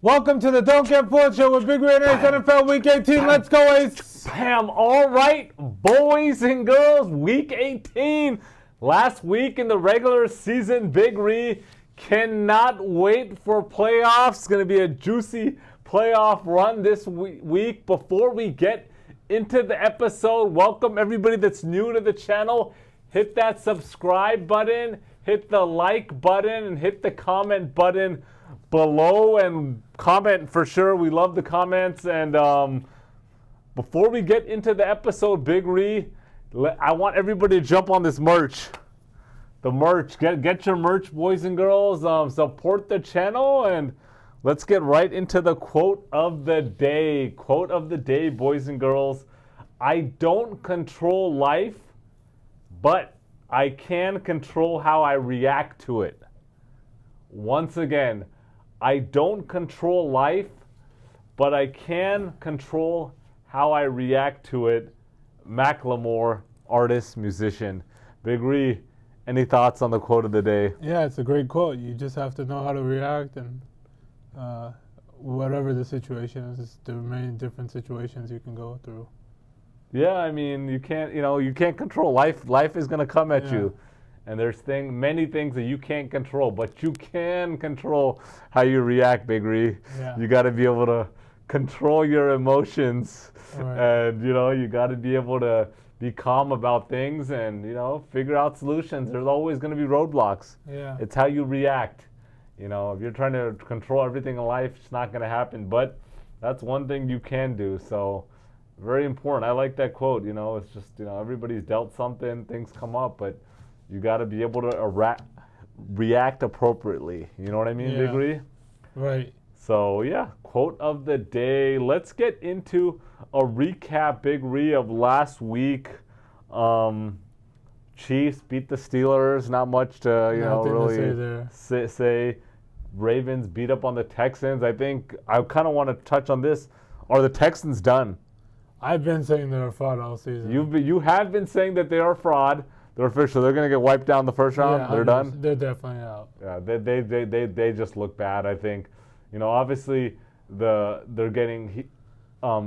Welcome to the Don't Get Fooled Show with Big Ray and Ace NFL Week 18. Let's go, Ace. Bam. All right, boys and girls, Week 18. Last week in the regular season, Big Ree cannot wait for playoffs. It's going to be a juicy playoff run this week. Before we get into the episode, welcome everybody that's new to the channel. Hit that subscribe button, hit the like button, and hit the comment button below and comment for sure. We love the comments. And before we get into the episode, Big Ree, I want everybody to jump on this merch. The merch. Get your merch, boys and girls. Support the channel, and let's get right into the quote of the day. Quote of the day, boys and girls. I don't control life, but I can control how I react to it. Once again, I don't control life, but I can control how I react to it. Macklemore, artist, musician. Big Ree, any thoughts on the quote of the day? Yeah, it's a great quote. You just have to know how to react, and whatever the situation is, there are many different situations you can go through. Yeah, I mean, you can't control life. Life is going to come at you. And there's many things that you can't control, but you can control how you react, Big Ree. Yeah. You got to be able to control your emotions, right. And you got to be able to be calm about things, and figure out solutions. There's always going to be roadblocks. Yeah. It's how you react. If you're trying to control everything in life, it's not going to happen. But that's one thing you can do. So very important. I like that quote. It's just everybody's dealt something. Things come up, but you got to be able to react appropriately. You know what I mean, Yeah. Big Ree? Right. So, yeah, quote of the day. Let's get into a recap, Big Ree, of last week. Chiefs beat the Steelers. Not much to, really say. Ravens beat up on the Texans. I think I kind of want to touch on this. Are the Texans done? I've been saying they're a fraud all season. You have been saying that they are fraud. They're official. They're going to get wiped down the first round. Yeah, they're done. They're definitely out. Yeah, they just look bad. I think, obviously they're getting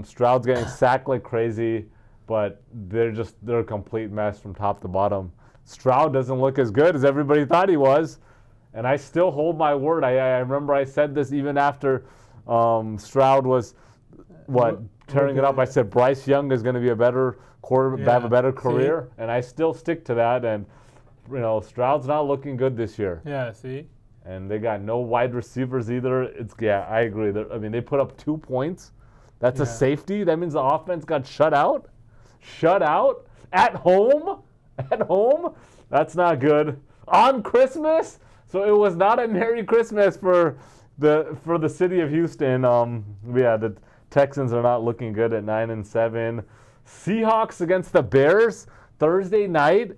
Stroud's getting sacked like crazy, but they're a complete mess from top to bottom. Stroud doesn't look as good as everybody thought he was, and I still hold my word. I remember I said this even after Stroud was tearing it up. I said Bryce Young is going to be a better quarterback, have a better career, and I still stick to that. And Stroud's not looking good this year. Yeah, see. And they got no wide receivers either. I agree. They put up 2 points. That's a safety. That means the offense got shut out. Shut out at home. At home. That's not good. On Christmas. So it was not a Merry Christmas for the city of Houston. The Texans are not looking good at 9-7. Seahawks against the Bears Thursday night.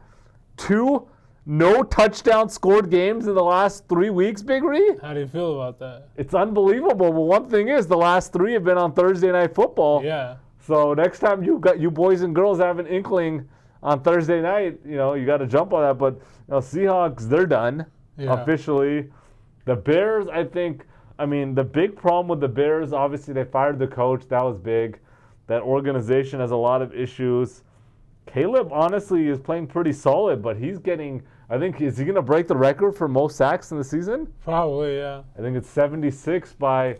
2 no touchdown scored games in the last 3 weeks, Big Ree. How do you feel about that? It's unbelievable. But one thing is, the last 3 have been on Thursday Night Football. Yeah. So next time you boys and girls have an inkling on Thursday night, you got to jump on that. But Seahawks, they're done officially. The Bears, I think. The big problem with the Bears, obviously they fired the coach. That was big. That organization has a lot of issues. Caleb, honestly, is playing pretty solid, but is he going to break the record for most sacks in the season? Probably, yeah. I think it's 76 by,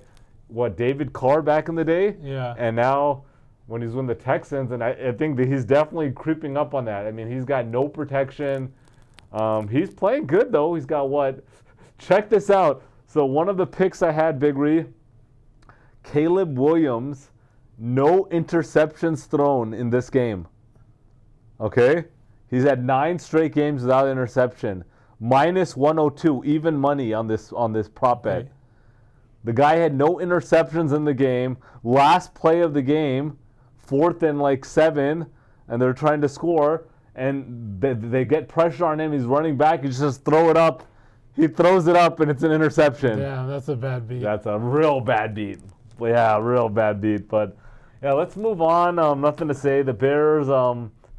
David Carr back in the day? Yeah. And now when he's with the Texans, and I think that he's definitely creeping up on that. He's got no protection. He's playing good, though. He's got Check this out. So one of the picks I had, Big Ree, Caleb Williams, no interceptions thrown in this game. Okay? He's had 9 straight games without interception. Minus 102, even money on this prop bet. Okay. The guy had no interceptions in the game. Last play of the game, 4th and 7, and they're trying to score, and they get pressure on him. He's running back. He just throw it up. He throws it up, and it's an interception. Yeah, that's a bad beat. That's a real bad beat. Yeah, real bad beat. But, yeah, let's move on. Nothing to say. The Bears,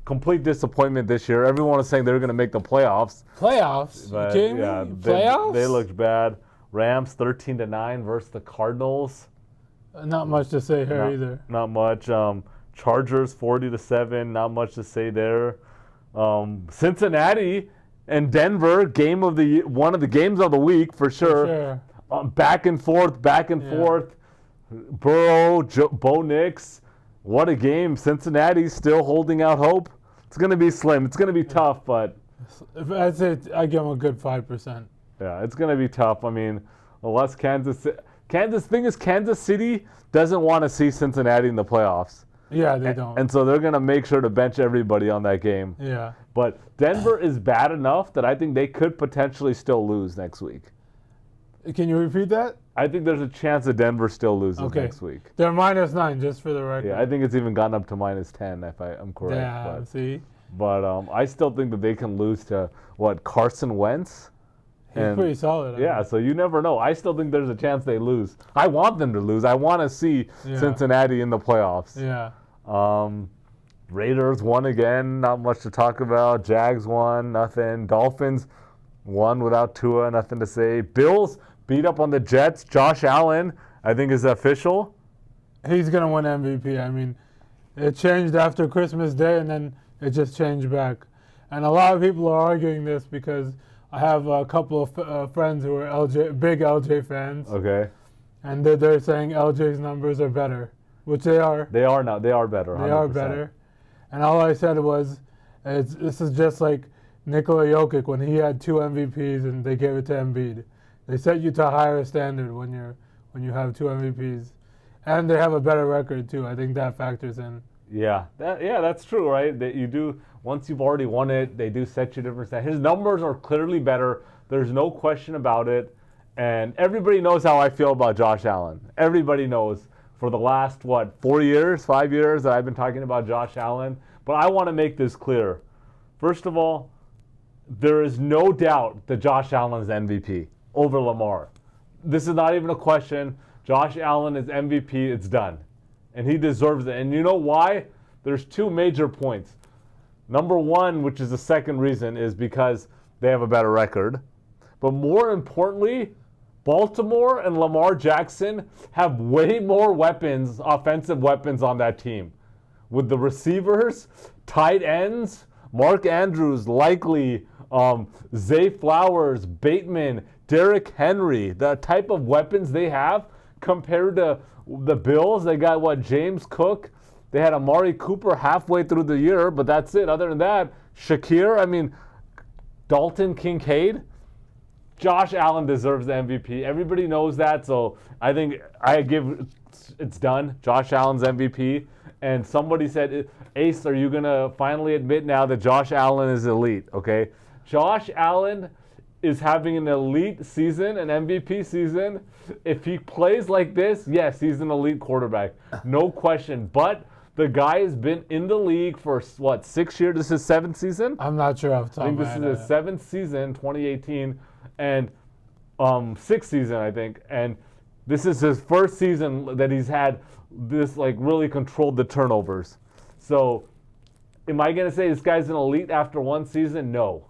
complete disappointment this year. Everyone was saying they were going to make the playoffs. Playoffs? But, you kidding yeah, me? Playoffs? They looked bad. Rams 13-9 versus the Cardinals. Not much to say here either. Not much. Chargers 40-7. Not much to say there. Cincinnati and Denver, one of the games of the week for sure. Back and forth. Burrow, Bo Nix. What a game. Cincinnati's still holding out hope. It's going to be slim. It's going to be tough, but I'd say I give them a good 5%. Yeah, it's going to be tough. I mean, unless Kansas City doesn't want to see Cincinnati in the playoffs. Yeah, they don't. And so they're going to make sure to bench everybody on that game. Yeah. But Denver is bad enough that I think they could potentially still lose next week. Can you repeat that? I think there's a chance that Denver still loses next week. They're -9, just for the record. Yeah, I think it's even gone up to -10 if I'm correct. Yeah, see? But I still think that they can lose to, Carson Wentz? He's pretty solid. Yeah, so you never know. I still think there's a chance they lose. I want them to lose. I want to see Cincinnati in the playoffs. Yeah. Raiders won again. Not much to talk about. Jags won. Nothing. Dolphins won without Tua. Nothing to say. Bills beat up on the Jets. Josh Allen, I think, is official. He's going to win MVP. I mean, it changed after Christmas Day, and then it just changed back. And a lot of people are arguing this because I have a couple of friends who are big LJ fans. Okay. And they're saying LJ's numbers are better, which they are. They are now. They are better. 100%. They are better. And all I said was, this is just like Nikola Jokic when he had 2 MVPs and they gave it to Embiid. They set you to a higher standard when you have 2 MVPs, and they have a better record too. I think that factors in. Yeah, that's true, right? That you do once you've already won it, they do set you different standards. His numbers are clearly better. There's no question about it, and everybody knows how I feel about Josh Allen. Everybody knows for the last 5 years that I've been talking about Josh Allen. But I want to make this clear. First of all, there is no doubt that Josh Allen is MVP over Lamar. This is not even a question. Josh Allen is MVP. It's done. And he deserves it. And you know why? There's 2 major points. Number 1, which is the second reason, is because they have a better record. But more importantly, Baltimore and Lamar Jackson have way more weapons, offensive weapons on that team. With the receivers, tight ends, Mark Andrews, likely, Zay Flowers, Bateman, Derrick Henry, the type of weapons they have compared to the Bills. They got, James Cook. They had Amari Cooper halfway through the year, but that's it. Other than that, Shakir, Dalton Kincaid. Josh Allen deserves the MVP. Everybody knows that, so I think it's done. Josh Allen's MVP. And somebody said, Ace, are you going to finally admit now that Josh Allen is elite, okay? Josh Allen is having an elite season, an MVP season. If he plays like this, yes, he's an elite quarterback. No question. But the guy has been in the league for, 6 years? This is his 7th season? I'm not sure off the top I think this is his 7th season, 2018, and 6th season, I think. And this is his first season that he's had this, really controlled the turnovers. So am I going to say this guy's an elite after 1 season? No.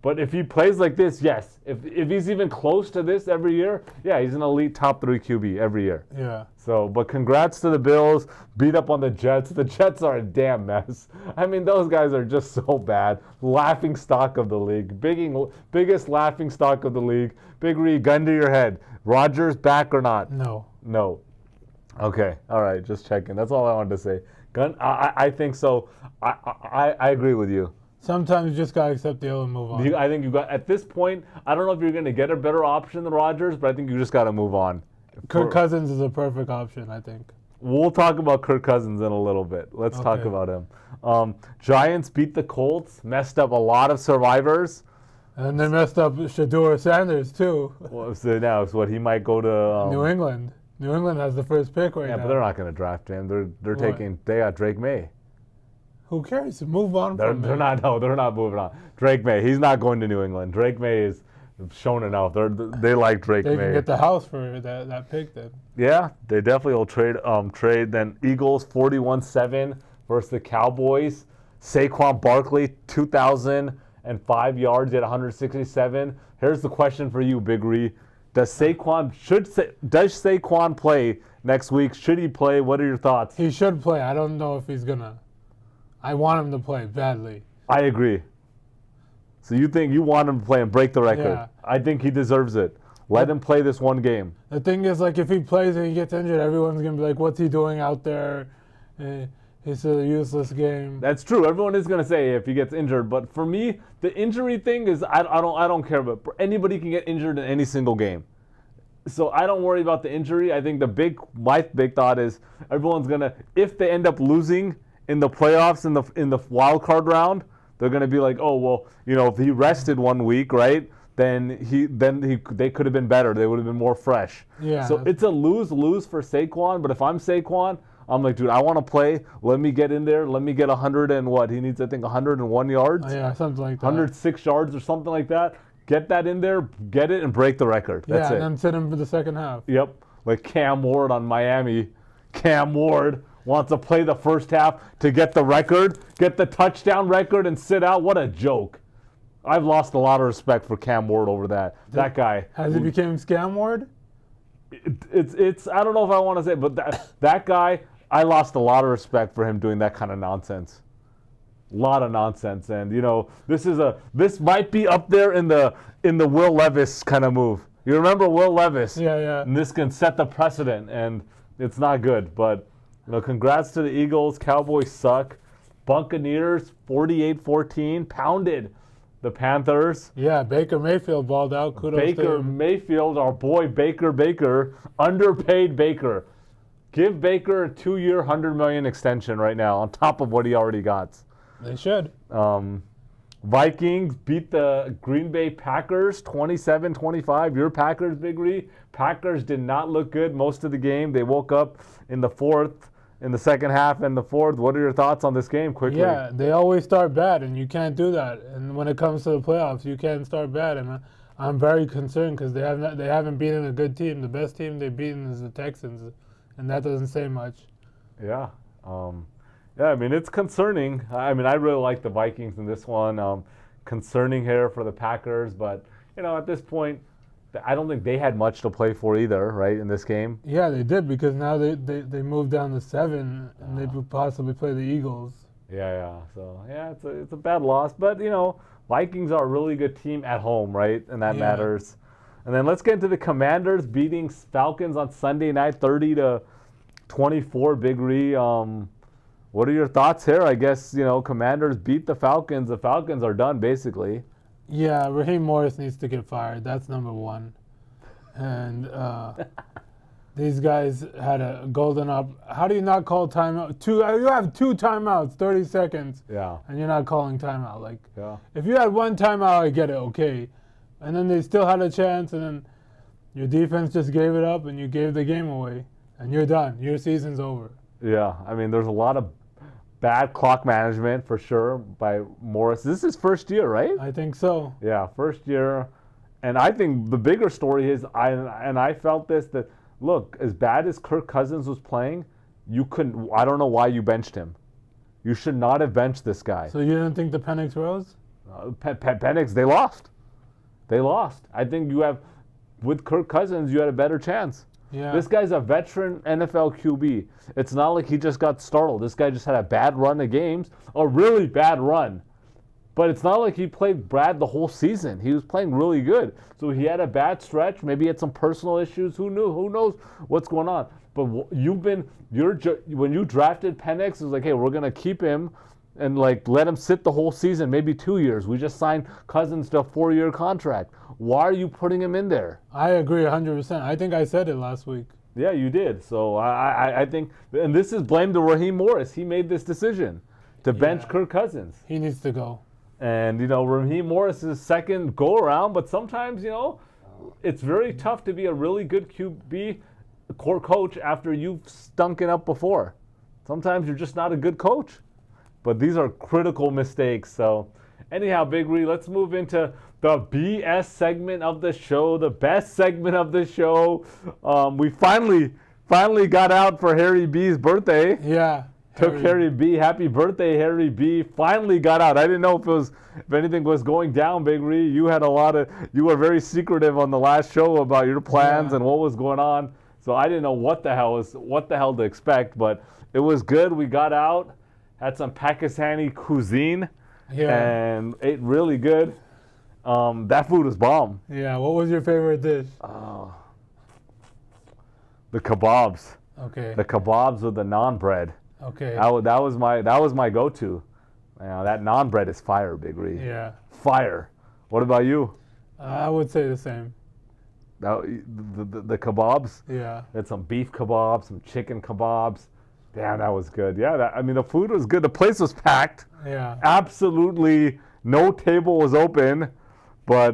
But if he plays like this, yes. If he's even close to this every year, yeah, he's an elite top 3 QB every year. Yeah. So, but congrats to the Bills. Beat up on the Jets. The Jets are a damn mess. Those guys are just so bad. Laughing stock of the league. Biggest laughing stock of the league. Big Ree, gun to your head. Rodgers back or not? No. Okay. All right. Just checking. That's all I wanted to say. I think so. I agree with you. Sometimes you just gotta accept the L and move on. I think you got, at this point, I don't know if you're going to get a better option than Rodgers, but I think you just got to move on. Kirk Cousins is a perfect option, I think. We'll talk about Kirk Cousins in a little bit. Let's talk about him. Giants beat the Colts, messed up a lot of survivors. And they messed up Shedeur Sanders, too. So he might go to... New England. New England has the first pick right now. Yeah, but they're not going to draft him. They got Drake May. Who cares? Move on from him. They're not moving on. Drake May, he's not going to New England. Drake May is shown enough. They like Drake May. They can get the house for that pick then. Yeah, they definitely will trade. Then Eagles 41-7 versus the Cowboys. Saquon Barkley 2,005 yards at 167. Here's the question for you, Big Ree. Does Saquon play next week? Should he play? What are your thoughts? He should play. I don't know if he's gonna. I want him to play badly. I agree. So you think you want him to play and break the record? Yeah. I think he deserves it. Let him play this one game. The thing is, like, if he plays and he gets injured, everyone's gonna be like, "What's he doing out there? It's a useless game." That's true. Everyone is gonna say if he gets injured, but for me, the injury thing is I don't care. But anybody can get injured in any single game, so I don't worry about the injury. I think my big thought is everyone's gonna, if they end up losing in the playoffs in the wild card round, they're gonna be like, oh well, if he rested 1 week, right? Then they could have been better. They would have been more fresh. Yeah. So it's a lose for Saquon. But if I'm Saquon, I'm like, dude, I want to play. Let me get in there. Let me get 100 and what? He needs, I think, 101 yards. Oh, yeah, something like that. 106 yards or something like that. Get that in there, get it, and break the record. That's it. And then sit him for the second half. Yep. Like Cam Ward on Miami. Cam Ward wants to play the first half to get the record, get the touchdown record, and sit out. What a joke. I've lost a lot of respect for Cam Ward over that. That guy. Has he became Scam Ward? It's I don't know if I want to say it, but that guy, I lost a lot of respect for him doing that kind of nonsense. A lot of nonsense. And this might be up there in the Will Levis kind of move. You remember Will Levis? Yeah. And this can set the precedent, and it's not good. But congrats to the Eagles. Cowboys suck. Buccaneers 48-14 pounded the Panthers. Yeah, Baker Mayfield balled out. Kudos to Baker him. Mayfield, our boy Baker, underpaid Baker. Give Baker a 2-year, $100 million extension right now on top of what he already got. They should. Vikings beat the Green Bay Packers 27-25. Your Packers, Big Ree. Packers did not look good most of the game. They woke up in the second half and the fourth. What are your thoughts on this game, quickly? Yeah, they always start bad, and you can't do that. And when it comes to the playoffs, you can't start bad. And I'm very concerned because they haven't beaten a good team. The best team they've beaten is the Texans, and that doesn't say much. Yeah. I mean, it's concerning. I mean, I really like the Vikings in this one. Concerning here for the Packers, but, at this point, I don't think they had much to play for either, right, in this game? Yeah, they did, because now they moved down to 7, and they could possibly play the Eagles. Yeah. So, it's a bad loss. But, Vikings are a really good team at home, right? And that matters. And then let's get into the Commanders beating Falcons on Sunday night, 30-24, Big Ree. What are your thoughts here? I guess, Commanders beat the Falcons. The Falcons are done, basically. Yeah, Raheem Morris needs to get fired. That's number one. And these guys had a golden up. How do you not call timeout? You have 2 timeouts, 30 seconds. Yeah. And you're not calling timeout. Like, yeah. If you had 1 timeout, I get it, okay. And then they still had a chance, and then your defense just gave it up, and you gave the game away. And you're done. Your season's over. Yeah, I mean, there's a lot of bad clock management for sure by Morris. This is his first year, right? I think so. Yeah, first year. And I think the bigger story is, I felt this, that, look, as bad as Kirk Cousins was playing, I don't know why you benched him. You should not have benched this guy. So you didn't think the Penix rose? Penix, they lost. They lost. I think with Kirk Cousins, you had a better chance. Yeah. This guy's a veteran NFL QB. It's not like he just got startled. This guy just had a bad run of games, a really bad run. But it's not like he played Brad the whole season. He was playing really good. So he had a bad stretch. Maybe he had some personal issues. Who knew? Who knows what's going on? But when you drafted Penix, it was like, hey, we're going to keep him and let him sit the whole season, maybe 2 years. We just signed Cousins to a 4-year contract. Why are you putting him in there? I agree 100%. I think I said it last week. Yeah, you did. So I think, and this is blame to Raheem Morris. He made this decision to bench Kirk Cousins. He needs to go. And, Raheem Morris is second go-around, but sometimes, it's very tough to be a really good QB core coach after you've stunk it up before. Sometimes you're just not a good coach. But these are critical mistakes. So anyhow, Big Ree, let's move into the BS segment of the show, the best segment of the show. We finally got out for Harry B's birthday. Yeah. Took Harry B. Happy birthday, Harry B. Finally got out. I didn't know if anything was going down, Big Ree. You were very secretive on the last show about your plans and what was going on. So I didn't know what the hell to expect, but it was good. We got out, had some Pakistani cuisine, and ate really good. That food was bomb. Yeah. What was your favorite dish? The kebabs. Okay. The kebabs with the naan bread. Okay. That was my go-to. That naan bread is fire, Big Ree. Yeah. Fire. What about you? I would say the same. The kebabs. Yeah. Had some beef kebabs, some chicken kebabs. Damn, that was good. Yeah, the food was good. The place was packed. Yeah. Absolutely no table was open, but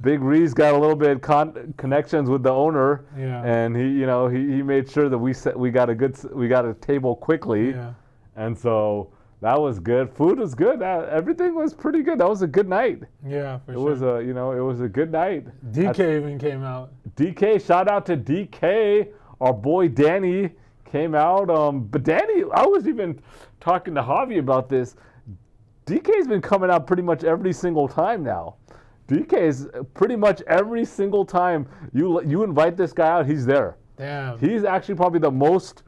Big Ree's got a little bit connections with the owner, and he made sure that we got a table quickly, and so that was good. Food was good. Everything was pretty good. That was a good night. Yeah, for sure. It was a good night. DK even came out. DK, shout out to DK. Our boy Danny came out. But Danny, I was even talking to Javi about this. DK's been coming out pretty much every single time now. DK's pretty much every single time you invite this guy out, he's there. Damn. He's actually probably the most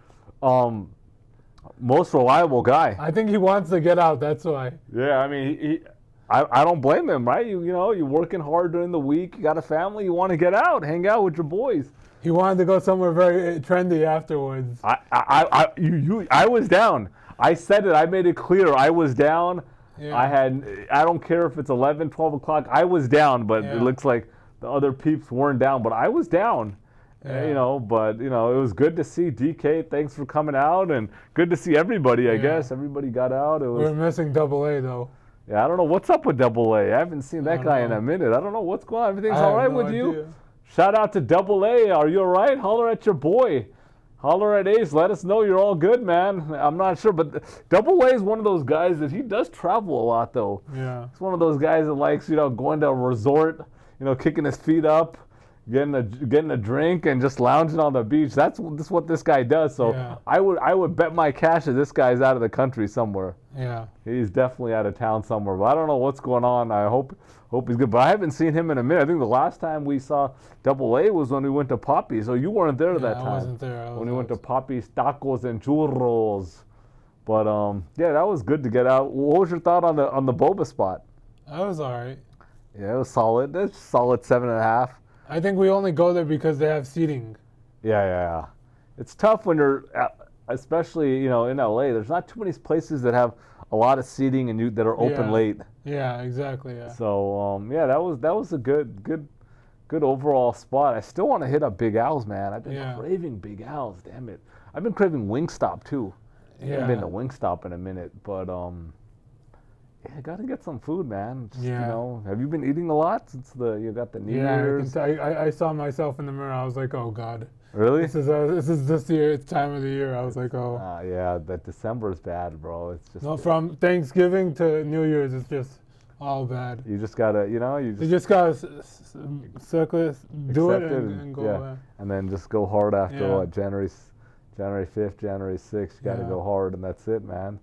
reliable guy. I think he wants to get out. That's why. Yeah, I mean, I don't blame him, right? You're working hard during the week. You got a family. You want to get out, hang out with your boys. He wanted to go somewhere very trendy afterwards. I was down. I said it. I made it clear. I was down. Yeah. I don't care if it's 11, 12 o'clock. I was down, but it looks like the other peeps weren't down. But I was down. Yeah. But it was good to see DK. Thanks for coming out, and good to see everybody. I guess everybody got out. We're missing AA though. Yeah, I don't know what's up with AA. I haven't seen that guy in a minute. I don't know what's going on. Everything's all right with you? Shout out to AA. Are you all right? Holler at your boy. Holler at Ace. Let us know you're all good, man. I'm not sure, but AA is one of those guys that he does travel a lot, though. Yeah. He's one of those guys that likes, going to a resort, kicking his feet up, getting a drink, and just lounging on the beach. That's what this guy does. So I would bet my cash that this guy's out of the country somewhere. Yeah. He's definitely out of town somewhere. But I don't know what's going on. I hope he's good. But I haven't seen him in a minute. I think the last time we saw AA was when we went to Poppy's. So you weren't there that time. I wasn't there. When we went to Poppy's Tacos and Churros. But that was good to get out. What was your thought on the boba spot? That was all right. Yeah, it was solid. It's solid 7.5. I think we only go there because they have seating. Yeah. It's tough when you're, especially in LA. There's not too many places that have a lot of seating and that are open late. Yeah, exactly. Yeah. So that was a good overall spot. I still want to hit up Big Al's, man. I've been craving Big Al's. Damn it. I've been craving Wingstop too. I haven't been to Wingstop in a minute, but I gotta get some food, man. Just, have you been eating a lot since you got the New Year's? I saw myself in the mirror. I was like, oh God. Really? This is this year. It's time of the year. I was like, oh. Yeah, that December's bad, bro. It's just from Thanksgiving to New Year's, it's just all bad. You just gotta, you just gotta circle it, do it, and go. Yeah. And then just go hard after January 5th, January 6th. You gotta go hard, and that's it, man.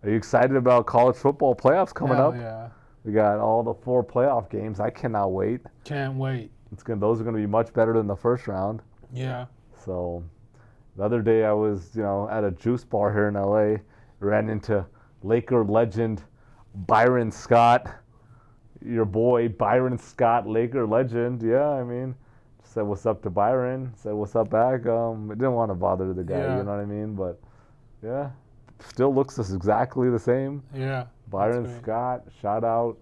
Are you excited about college football playoffs coming up? Yeah. We got all the 4 playoff games. I cannot wait. Can't wait. Those are gonna be much better than the first round. Yeah. So the other day I was, at a juice bar here in LA, ran into Laker legend Byron Scott, your boy Byron Scott, Laker legend. Yeah, I mean, said what's up to Byron, said what's up back. Didn't want to bother the guy, you know what I mean? But yeah, still looks exactly the same. Yeah. Byron Scott, shout out.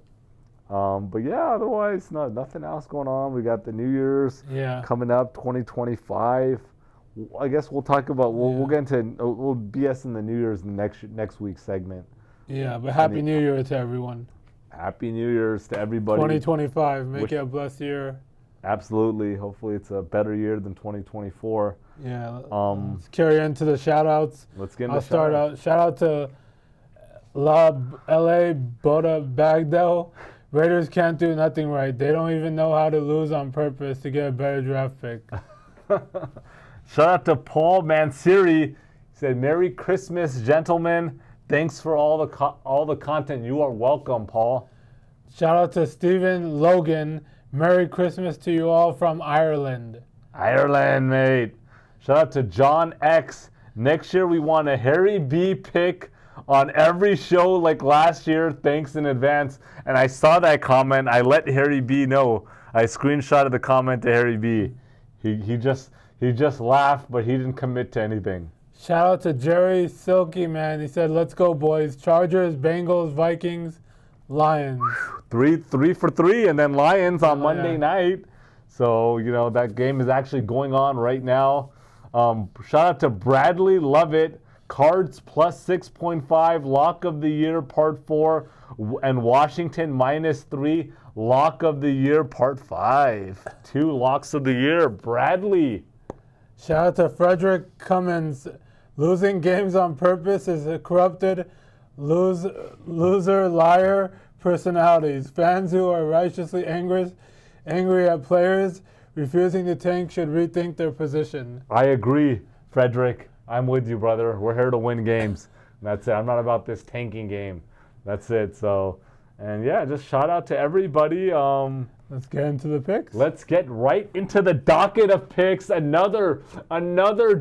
But yeah, otherwise, nothing else going on. We got the New Year's coming up, 2025. I guess we'll talk about, we'll get into, we'll BS in the New Year's in the next week's segment. Yeah, but Happy New Year to everyone. Happy New Year's to everybody. 2025, make it a blessed year. Absolutely. Hopefully it's a better year than 2024. Yeah, let's carry into the shout-outs. Let's get into I'll start out. Shout out to LA Boda Bagdell. Raiders can't do nothing right. They don't even know how to lose on purpose to get a better draft pick. Shout out to Paul Mansiri. He said, "Merry Christmas, gentlemen. Thanks for all the content." You are welcome, Paul. Shout out to Stephen Logan. Merry Christmas to you all from Ireland. Ireland, mate. Shout out to John X. Next year we want a Harry B pick on every show like last year. Thanks in advance. And I saw that comment. I let Harry B know. I screenshotted the comment to Harry B. He just laughed, but he didn't commit to anything. Shout out to Jerry Silky, man. He said, "Let's go, boys. Chargers, Bengals, Vikings, Lions." Three for three, and then Lions on Monday night. So, that game is actually going on right now. Shout out to Bradley Lovett. Cards plus 6.5. Lock of the year, part 4. And Washington -3. Lock of the year, part 5. 2 locks of the year. Bradley. Shout out to Frederick Cummins. Losing games on purpose is a corrupted loser, liar personalities. Fans who are righteously angry at players refusing to tank should rethink their position. I agree, Frederick. I'm with you, brother. We're here to win games. That's it. I'm not about this tanking game. That's it. So, and yeah, just shout out to everybody. Let's get into the picks. Let's get right into the docket of picks. Another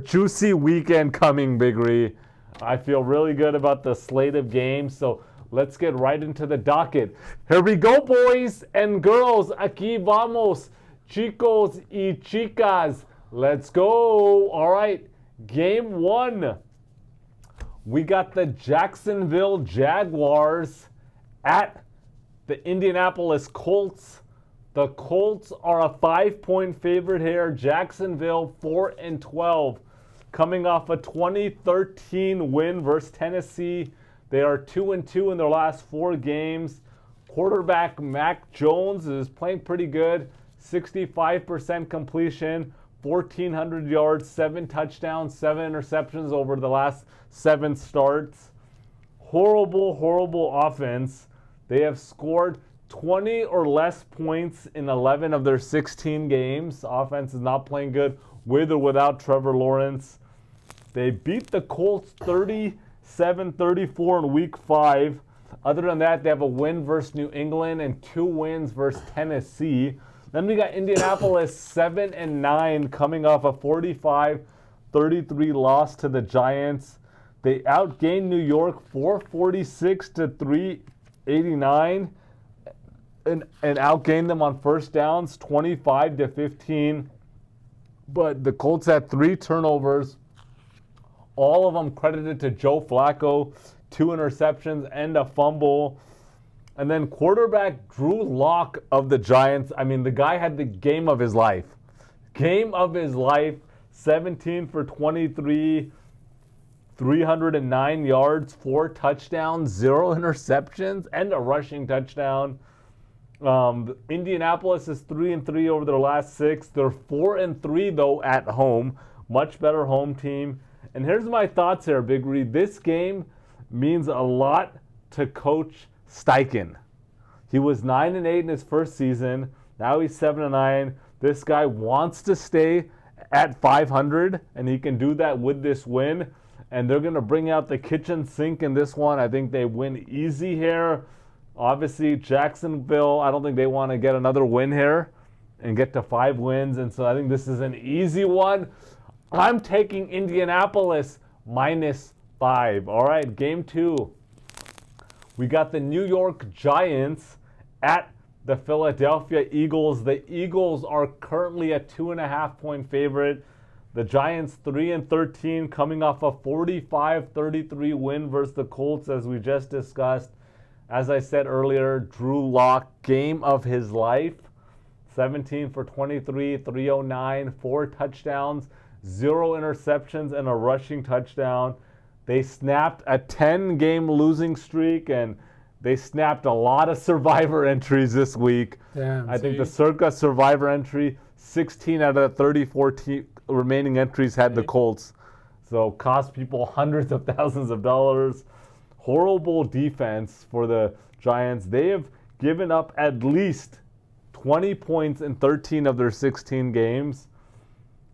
juicy weekend coming, Big Ree. I feel really good about the slate of games. So let's get right into the docket. Here we go, boys and girls. Aquí vamos, chicos y chicas. Let's go. All right, game 1. We got the Jacksonville Jaguars at the Indianapolis Colts. The Colts are a 5-point favorite here. Jacksonville 4-12, coming off a 2013 win versus Tennessee. They are 2-2 in their last 4 games. Quarterback Mac Jones is playing pretty good. 65% completion, 1,400 yards, 7 touchdowns, 7 interceptions over the last 7 starts. Horrible offense. They have scored 20 or less points in 11 of their 16 games. Offense is not playing good with or without Trevor Lawrence. They beat the Colts 37-34 in week 5. Other than that, they have a win versus New England and 2 wins versus Tennessee. Then we got Indianapolis 7-9, coming off a 45-33 loss to the Giants. They outgained New York 446 to 389 and outgained them on first downs 25-15. But the Colts had 3 turnovers, all of them credited to Joe Flacco, 2 interceptions and a fumble. And then quarterback Drew Lock of the Giants, I mean, the guy had the game of his life. 17 for 23, 309 yards, 4 touchdowns, 0 interceptions, and a rushing touchdown. Indianapolis is 3-3 over their last 6. They're 4-3 though at home. Much better home team. And here's my thoughts here, Big Reed. This game means a lot to Coach Steichen. He was 9-8 in his first season. Now he's 7-9. This guy wants to stay at 500, and he can do that with this win. And they're going to bring out the kitchen sink in this one. I think they win easy here. Obviously, Jacksonville, I don't think they want to get another win here and get to 5 wins. And so I think this is an easy one. I'm taking Indianapolis -5. All right, game 2. We got the New York Giants at the Philadelphia Eagles. The Eagles are currently a 2.5-point favorite. The Giants 3-13, coming off a 45-33 win versus the Colts, as we just discussed. As I said earlier, Drew Lock, game of his life. 17 for 23, 309, 4 touchdowns, 0 interceptions, and a rushing touchdown. They snapped a 10-game losing streak, and they snapped a lot of survivor entries this week. Damn, I think the Circa survivor entry, 16 out of the 34 remaining entries had the Colts. So cost people hundreds of thousands of dollars. Horrible defense for the Giants. They have given up at least 20 points in 13 of their 16 games.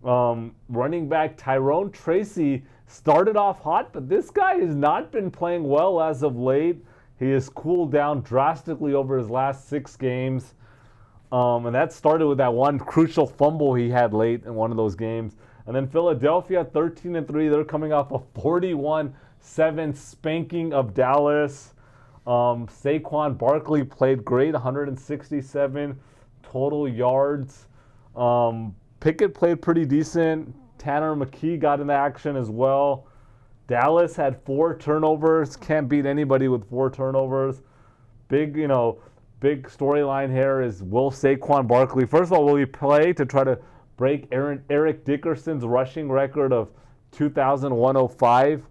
Running back Tyrone Tracy started off hot, but this guy has not been playing well as of late. He has cooled down drastically over his last 6 games. And that started with that one crucial fumble he had late in one of those games. And then Philadelphia, 13-3. They're coming off a 41-7 spanking of Dallas. Saquon Barkley played great, 167 total yards. Pickett played pretty decent. Tanner McKee got in the action as well. Dallas had 4 turnovers. Can't beat anybody with 4 turnovers. Big storyline here is, will Saquon Barkley, first of all, will he play to try to break Eric Dickerson's rushing record of 2,105?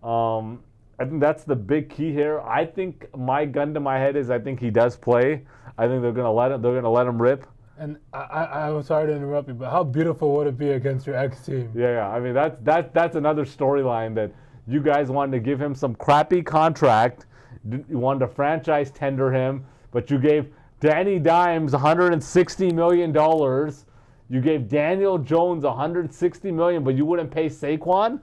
I think that's the big key here. I think my gun to my head is I think he does play. I think they're gonna let him rip. And I'm sorry to interrupt you, but how beautiful would it be against your ex-team? Yeah. I mean, that's another storyline that you guys wanted to give him some crappy contract. You wanted to franchise tender him, but you gave Danny Dimes $160 million. You gave Daniel Jones $160 million, but you wouldn't pay Saquon?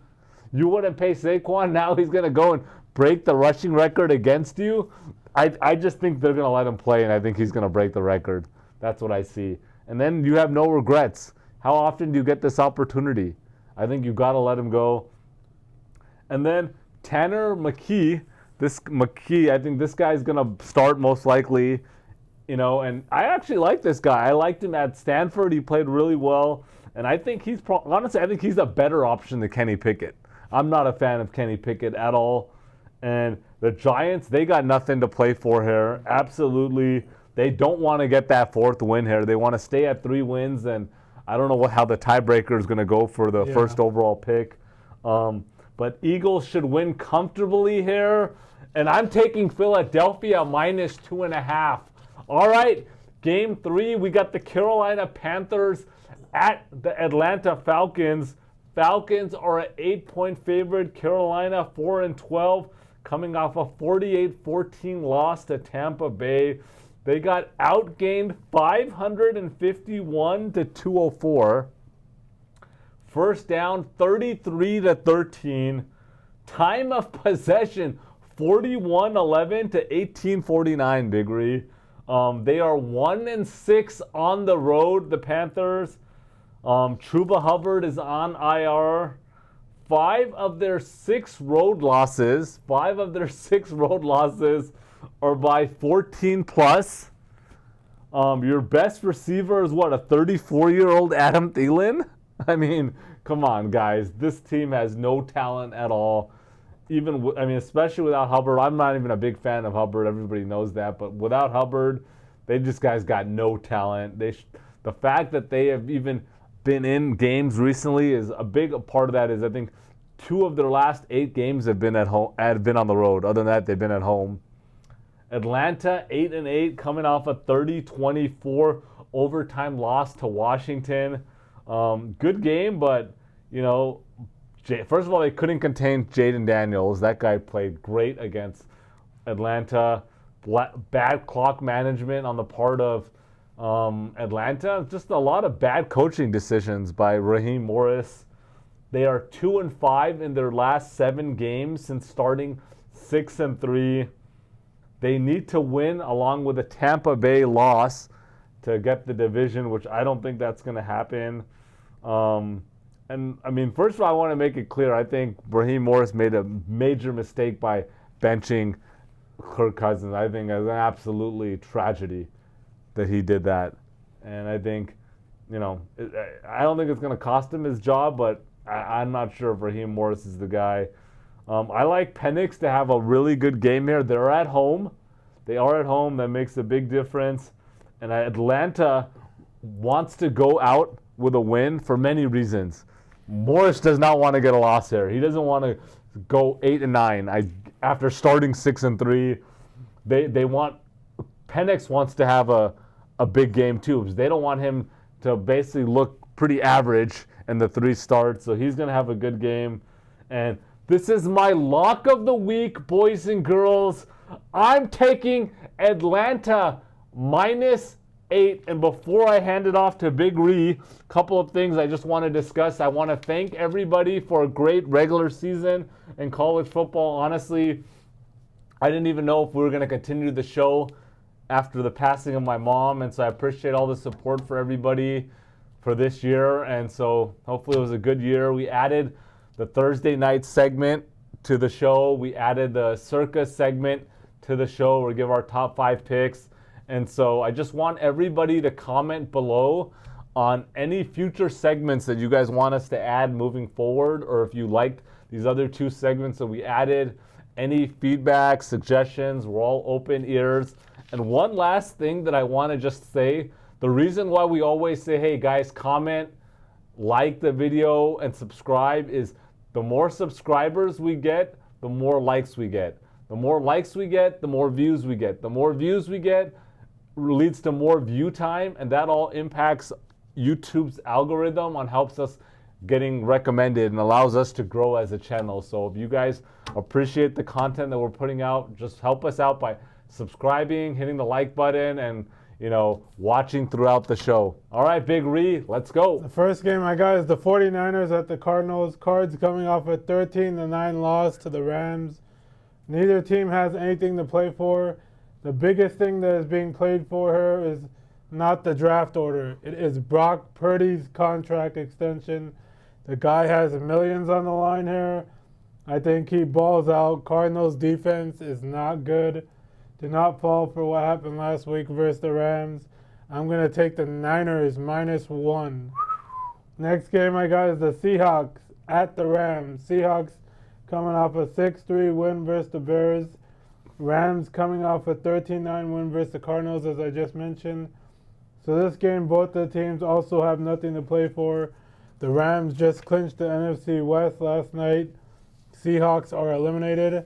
You wouldn't pay Saquon? Now he's going to go and break the rushing record against you? I just think they're going to let him play, and I think he's going to break the record. That's what I see. And then you have no regrets. How often do you get this opportunity? I think you've got to let him go. And then Tanner McKee, I think this guy's going to start most likely. And I actually like this guy. I liked him at Stanford. He played really well. And I think honestly, I think he's a better option than Kenny Pickett. I'm not a fan of Kenny Pickett at all. And the Giants, they got nothing to play for here. Absolutely. They don't want to get that 4th win here. They want to stay at 3 wins. And I don't know how the tiebreaker is going to go for the first overall pick. But Eagles should win comfortably here. And I'm taking Philadelphia -2.5. All right, game 3, we got the Carolina Panthers at the Atlanta Falcons. Falcons are an 8-point favorite. Carolina 4-12, coming off a 48-14 loss to Tampa Bay. They got outgained 551 to 204. First down 33-13. Time of possession 41-11 to 18-49. Big Ree. They are 1-6 on the road, the Panthers. Chuba Hubbard is on IR. 5 of their 6 road losses are by 14 plus. Your best receiver is what, a 34-year-old Adam Thielen? I mean, come on, guys. This team has no talent at all. Especially without Hubbard. I'm not even a big fan of Hubbard. Everybody knows that. But without Hubbard, guys got no talent. The fact that they have even been in games recently is a big part of that. Is I think 2 of their last 8 games have been on the road. Other than that, they've been at home. Atlanta 8-8, coming off a 30-24 overtime loss to Washington. Good game, but first of all, they couldn't contain Jaden Daniels. That guy played great against Atlanta. Bad clock management on the part of Atlanta. Just a lot of bad coaching decisions by Raheem Morris. They are 2-5 in their last 7 games since starting 6-3. They need to win along with a Tampa Bay loss to get the division, which I don't think that's going to happen. First of all, I want to make it clear, I think Raheem Morris made a major mistake by benching Kirk Cousins. I think it's an absolutely tragedy that he did that. And I think, I don't think it's going to cost him his job, but I'm not sure if Raheem Morris is the guy. I like Penix to have a really good game here. They're at home. They are at home. That makes a big difference. And Atlanta wants to go out with a win for many reasons. Morris does not want to get a loss here. He doesn't want to go 8-9 after starting 6-3. Penix wants to have a big game too, because they don't want him to basically look pretty average in the 3 starts. So he's going to have a good game. And this is my lock of the week, boys and girls. I'm taking Atlanta 8. And before I hand it off to Big Ree, a couple of things I just want to discuss. I want to thank everybody for a great regular season in college football. Honestly, I didn't even know if we were going to continue the show after the passing of my mom, and so I appreciate all the support for everybody for this year, and so hopefully it was a good year. We added the Thursday night segment to the show. We added the circus segment to the show where we give our top 5 picks, and so I just want everybody to comment below on any future segments that you guys want us to add moving forward, or if you liked these other 2 segments that we added. Any feedback, suggestions, we're all open ears. And one last thing that I want to just say, the reason why we always say, hey guys, comment, like the video, and subscribe is the more subscribers we get, the more likes we get. The more likes we get, the more views we get. The more views we get leads to more view time, and that all impacts YouTube's algorithm and helps us getting recommended and allows us to grow as a channel. So if you guys appreciate the content that we're putting out, just help us out by subscribing, hitting the like button, and watching throughout the show. All right, Big Ree, let's go. The first game I got is the 49ers at the Cardinals. Cards coming off a 13-9 loss to the Rams. Neither team has anything to play for. The biggest thing that is being played for here is not the draft order. It is Brock Purdy's contract extension. The guy has millions on the line here. I think he balls out. Cardinals defense is not good. Do not fall for what happened last week versus the Rams. I'm going to take the Niners -1. Next game I got is the Seahawks at the Rams. Seahawks coming off a 6-3 win versus the Bears. Rams coming off a 13-9 win versus the Cardinals, as I just mentioned. So this game, both the teams also have nothing to play for. The Rams just clinched the NFC West last night. Seahawks are eliminated.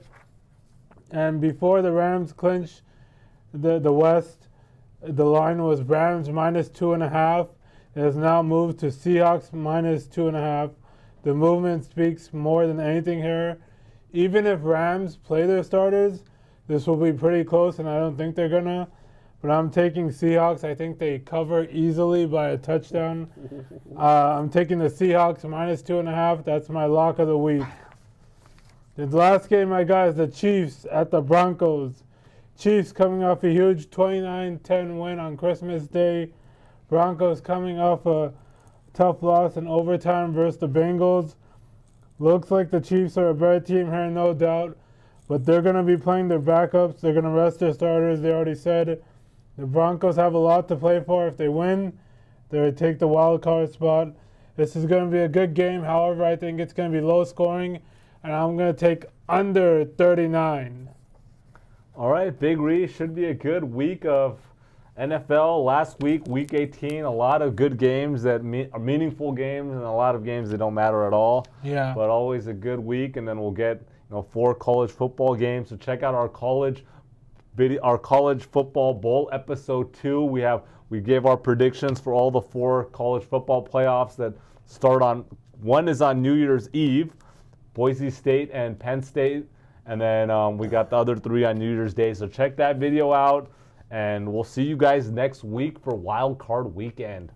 And before the Rams clinch the West, the line was Rams -2.5. It has now moved to Seahawks -2.5. The movement speaks more than anything here. Even if Rams play their starters, this will be pretty close, and I don't think they're gonna. But I'm taking Seahawks. I think they cover easily by a touchdown. I'm taking the Seahawks -2.5. That's my lock of the week. The last game I got is the Chiefs at the Broncos. Chiefs coming off a huge 29-10 win on Christmas Day. Broncos coming off a tough loss in overtime versus the Bengals. Looks like the Chiefs are a better team here, no doubt. But they're going to be playing their backups. They're going to rest their starters, they already said. The Broncos have a lot to play for. If they win, they'll take the wild card spot. This is going to be a good game. However, I think it's going to be low scoring, and I'm going to take under 39. All right, Big Ree, should be a good week of NFL. Last week, Week 18, a lot of good games that are meaningful games, and a lot of games that don't matter at all. Yeah. But always a good week, and then we'll get 4 college football games. So check out our college football bowl episode 2. We gave our predictions for all the 4 college football playoffs that start on. One is on New Year's Eve, Boise State and Penn State, and then we got the other 3 on New Year's Day. So check that video out, and we'll see you guys next week for Wild Card Weekend.